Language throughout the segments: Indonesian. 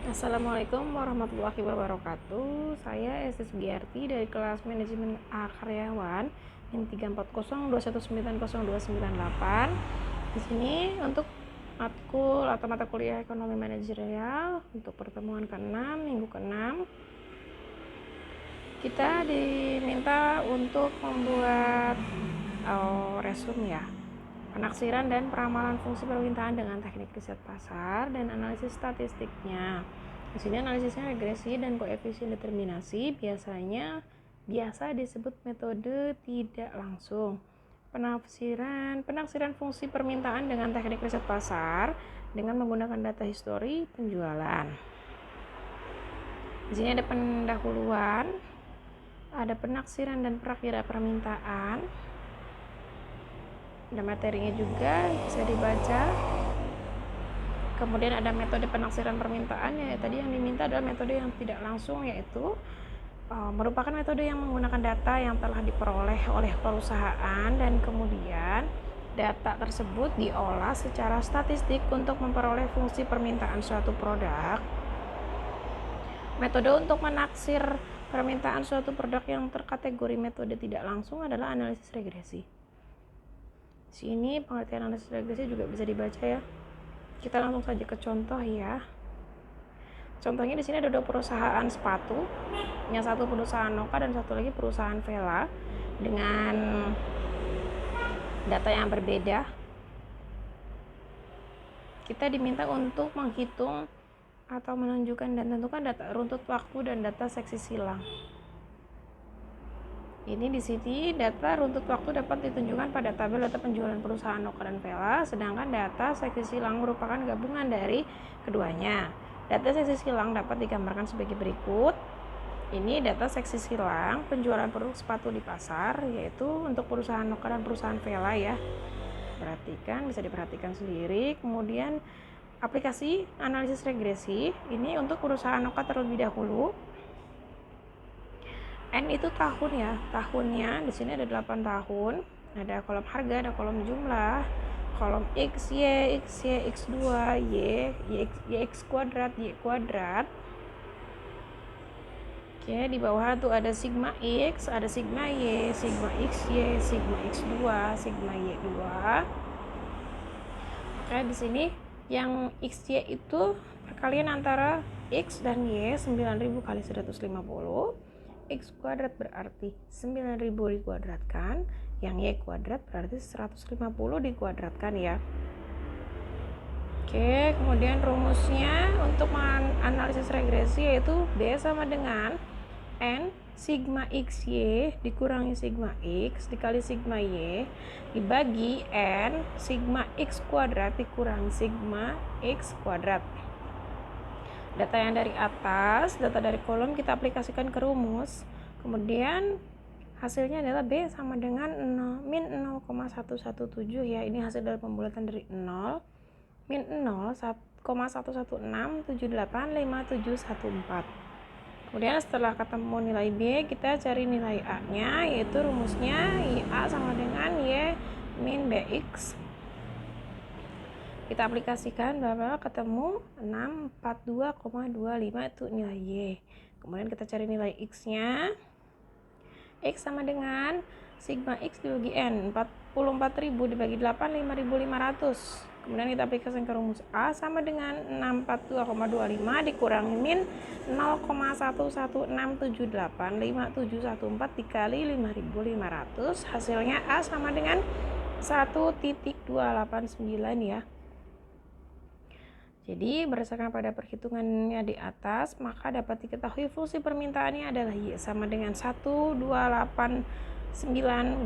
Assalamualaikum warahmatullahi wabarakatuh. Saya Esti Sugiarti dari kelas Manajemen A Karyawan NIM 340219028. Di sini untuk matkul atau mata kuliah Ekonomi Manajerial untuk pertemuan ke-6 minggu ke-6. Kita diminta untuk membuat resume ya. Penaksiran dan peramalan fungsi permintaan dengan teknik riset pasar dan analisis statistiknya. Di sini analisisnya regresi dan koefisien determinasi biasa disebut metode tidak langsung. Penaksiran fungsi permintaan dengan teknik riset pasar dengan menggunakan data histori penjualan. Di sini ada pendahuluan, ada penaksiran dan prakira permintaan. Ada materinya juga bisa dibaca. Kemudian ada metode penaksiran permintaan, ya tadi yang diminta adalah metode yang tidak langsung, yaitu merupakan metode yang menggunakan data yang telah diperoleh oleh perusahaan dan kemudian data tersebut diolah secara statistik untuk memperoleh fungsi permintaan suatu produk. Metode untuk menaksir permintaan suatu produk yang terkategori metode tidak langsung adalah analisis regresi. Sini pengertian analisis regresi juga bisa dibaca ya. Kita langsung saja ke contoh ya. Contohnya di sini ada dua perusahaan sepatu, yang satu perusahaan Noka dan satu lagi perusahaan Vela dengan data yang berbeda. Kita diminta untuk menghitung atau menunjukkan dan tentukan data runtut waktu dan data seksi silang. Ini di sini data runtut waktu dapat ditunjukkan pada tabel data penjualan perusahaan Noka dan Vela, sedangkan data seksi silang merupakan gabungan dari keduanya. Data seksi silang dapat digambarkan sebagai berikut. Ini data seksi silang penjualan produk sepatu di pasar, yaitu untuk perusahaan Noka dan perusahaan Vela ya. Bisa diperhatikan sendiri. Kemudian aplikasi analisis regresi, ini untuk perusahaan Noka terlebih dahulu. N itu tahun ya, tahunnya di sini ada 8 tahun, ada kolom harga, ada kolom jumlah, kolom X, Y, X2, Y X kuadrat, Y kuadrat. Oke, di bawah tuh ada sigma X, ada sigma Y, sigma XY, sigma X2, sigma Y2. Oke, di sini yang XY itu perkalian antara X dan Y 9000 kali 150. X kuadrat berarti 9000 dikuadratkan, yang Y kuadrat berarti 150 dikuadratkan ya. Oke, kemudian rumusnya untuk analisis regresi yaitu B sama dengan N sigma XY dikurangi sigma X dikali sigma Y dibagi N sigma X kuadrat dikurangi sigma X kuadrat. Data yang dari atas, data dari kolom kita aplikasikan ke rumus. Kemudian hasilnya adalah B sama dengan min 0,117 ya. Ini hasil dari pembulatan dari 0 min 0,116785714. Kemudian setelah ketemu nilai B, kita cari nilai A-nya, yaitu rumusnya YA sama dengan Y min BX. Kita aplikasikan bahwa ketemu 642,25 itu nilai Y. Kemudian kita cari nilai X-nya. X sama dengan sigma X dibagi N, 44.000 dibagi 8, 5.500. Kemudian kita aplikasikan ke rumus A sama dengan 642,25 dikurangi min 0,116785714 dikali 5.500. Hasilnya A sama dengan 1,289 ya. Jadi berdasarkan pada perhitungannya di atas, maka dapat diketahui fungsi permintaannya adalah Y sama dengan 1289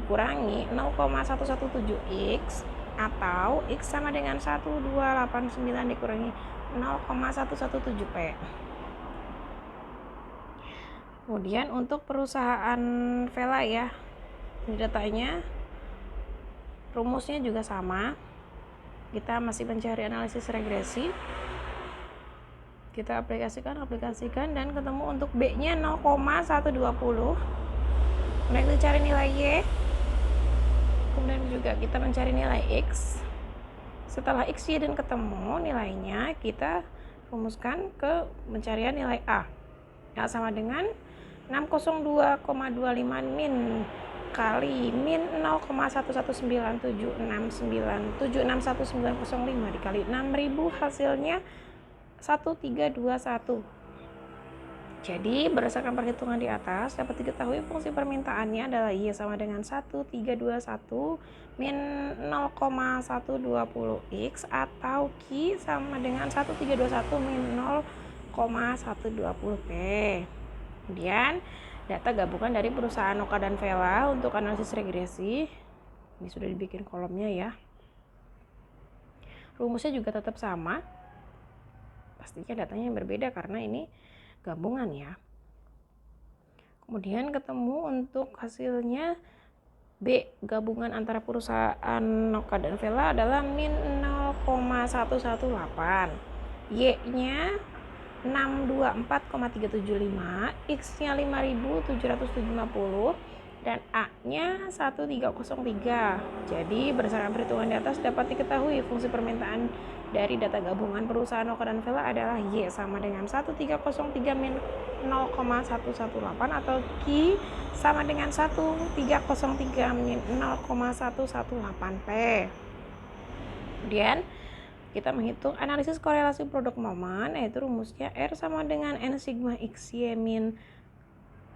dikurangi 0,117X atau X sama dengan 1289 dikurangi 0,117P. Kemudian untuk perusahaan Vela ya, ini datanya, rumusnya juga sama. Kita masih mencari analisis regresi. Kita aplikasikan dan ketemu untuk B-nya 0,120. Kemudian kita cari nilai Y. Kemudian juga kita mencari nilai X. Setelah X, Y dan ketemu nilainya, kita rumuskan ke pencarian nilai A. A sama dengan 602,25 min kali min 0,1197697611905 dikali 6000 hasilnya 1321. Jadi berdasarkan perhitungan di atas dapat diketahui fungsi permintaannya adalah Y sama dengan 1321 min 0,120 X atau Q sama dengan 1321 min 0,120 P. Kemudian data gabungan dari perusahaan Noka dan Vela untuk analisis regresi. Ini sudah dibikin kolomnya ya. Rumusnya juga tetap sama. Pastinya datanya yang berbeda karena ini gabungan ya. Kemudian ketemu untuk hasilnya B, gabungan antara perusahaan Noka dan Vela adalah min 0,118, Y-nya 624,375, X-nya 5750 dan A-nya 1303. Jadi berdasarkan perhitungan di atas dapat diketahui fungsi permintaan dari data gabungan perusahaan Noka dan Vela adalah Y sama dengan 1303 min 0,118 atau Q sama dengan 1303 min 0,118 P. Kemudian kita menghitung analisis korelasi produk momen, yaitu rumusnya R sama dengan N sigma XY min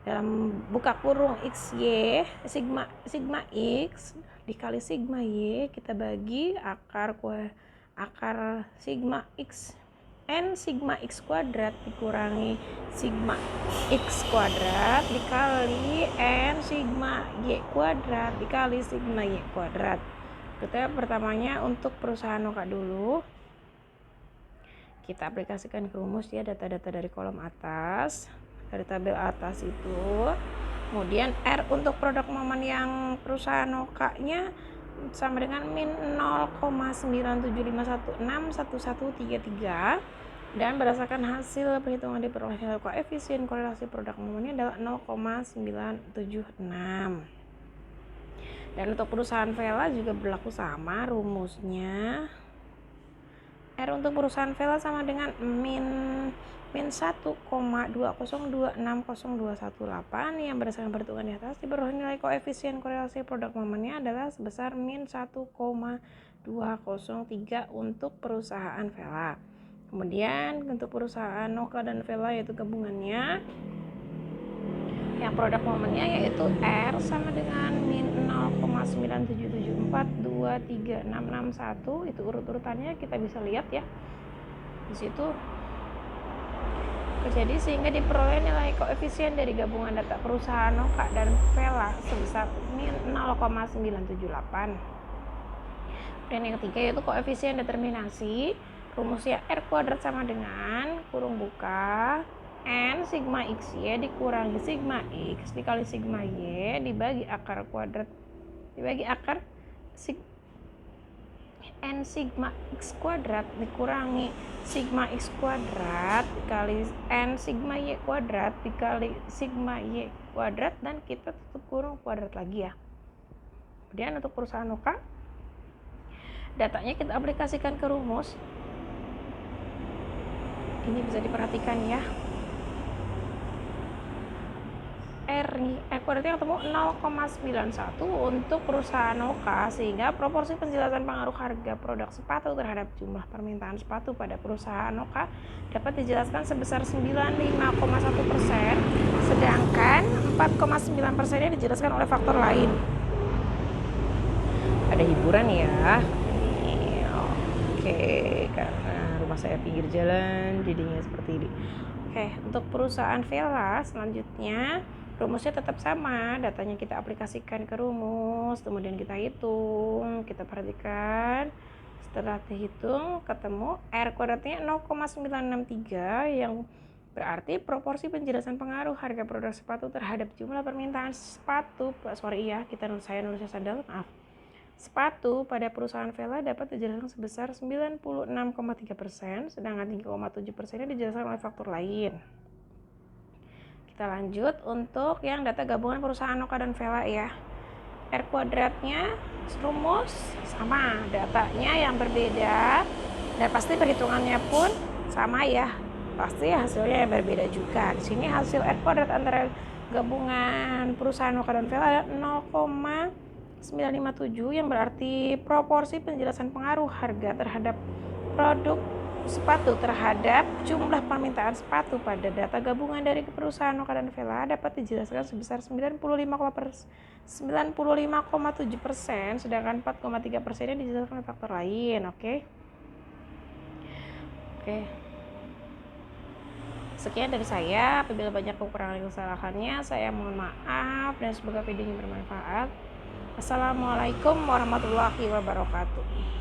dalam buka kurung XY sigma X dikali sigma Y, kita bagi akar sigma X N sigma X kuadrat dikurangi sigma X kuadrat dikali N sigma Y kuadrat dikali sigma Y kuadrat. Kita pertamanya untuk perusahaan Noka dulu. Kita aplikasikan ke rumus ya, data-data dari kolom atas, dari tabel atas itu. Kemudian R untuk produk momen yang perusahaan Noka-nya sama dengan min 0,975161133 dan berdasarkan hasil perhitungan diperoleh nilai koefisien korelasi produk momennya adalah 0,976. Dan untuk perusahaan Vela juga berlaku sama rumusnya. R untuk perusahaan Vela sama dengan min 1,2026018 yang berdasarkan perhitungan di atas diperoleh nilai koefisien korelasi produk momennya adalah sebesar min 1,203 untuk perusahaan Vela. Kemudian untuk perusahaan Noka dan Vela yaitu gabungannya, yang produk momennya yaitu R sama dengan min 0,977423661. Itu urut-urutannya kita bisa lihat ya di situ. Jadi sehingga diperoleh nilai koefisien dari gabungan data perusahaan Noka dan Vela sebesar min 0,978. Dan yang ketiga yaitu koefisien determinasi. Rumusnya R kuadrat sama dengan kurung buka N sigma XY dikurangi sigma X dikali sigma Y dibagi akar kuadrat dibagi akar N sigma X kuadrat dikurangi sigma X kuadrat dikali N sigma Y kuadrat dikali sigma Y kuadrat dan kita tutup kurung kuadrat lagi ya. Kemudian untuk perusahaan Noka, datanya kita aplikasikan ke rumus. Ini bisa diperhatikan ya. R kuadratnya ketemu 0,91 untuk perusahaan Noka, sehingga proporsi penjelasan pengaruh harga produk sepatu terhadap jumlah permintaan sepatu pada perusahaan Noka dapat dijelaskan sebesar 95,1%, sedangkan 4,9%-nya dijelaskan oleh faktor lain. Ada hiburan ya. Oke, karena rumah saya pinggir jalan jadinya seperti ini. Oke, untuk perusahaan Vela selanjutnya rumusnya tetap sama, datanya kita aplikasikan ke rumus, kemudian kita hitung, kita perhatikan. Setelah dihitung ketemu R kuadratnya 0,963 yang berarti proporsi penjelasan pengaruh harga produk sepatu terhadap jumlah permintaan sepatu. Saya nulisnya sadel, maaf. Sepatu pada perusahaan Vela dapat dijelaskan sebesar 96,3%, sedangkan 3,7%-nya dijelaskan oleh faktor lain. Kita lanjut untuk yang data gabungan perusahaan Noka dan Vela ya. R kuadratnya rumus sama, datanya yang berbeda dan pasti perhitungannya pun sama ya, pasti hasilnya berbeda juga. Di sini hasil R kuadrat antara gabungan perusahaan Noka dan Vela ada 0,957, yang berarti proporsi penjelasan pengaruh harga terhadap produk sepatu terhadap jumlah permintaan sepatu pada data gabungan dari perusahaan Noka dan Vela dapat dijelaskan sebesar 95,7%, sedangkan 4,3%-nya dijelaskan oleh faktor lain. Oke. Sekian dari saya. Apabila banyak kekurangan dan kesalahannya, saya mohon maaf, dan semoga videonya bermanfaat. Assalamualaikum warahmatullahi wabarakatuh.